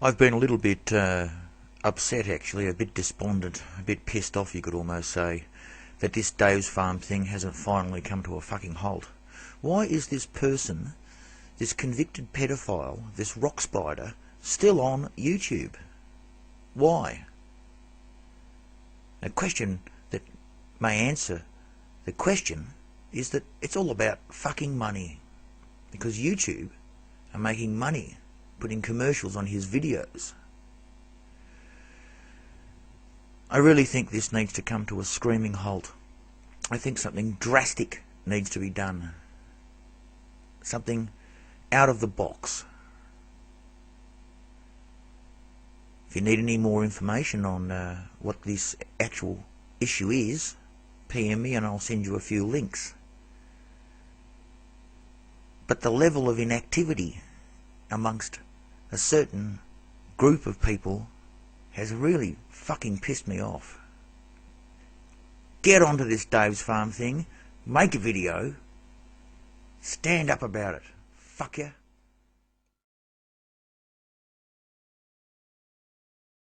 I've been a little bit upset, actually, a bit despondent, a bit pissed off, you could almost say, that this Davidsfarm thing hasn't finally come to a fucking halt. Why is this person, this convicted pedophile, this rock spider, still on YouTube? Why? A question that may answer the question is that it's all about fucking money, because YouTube are making money putting commercials on his videos. I really think this needs to come to a screaming halt. I think something drastic needs to be done. Something out of the box. If you need any more information on what this actual issue is, PM me and I'll send you a few links. But the level of inactivity amongst a certain group of people has really fucking pissed me off. Get onto this Davidsfarm thing, make a video, stand up about it. Fuck ya.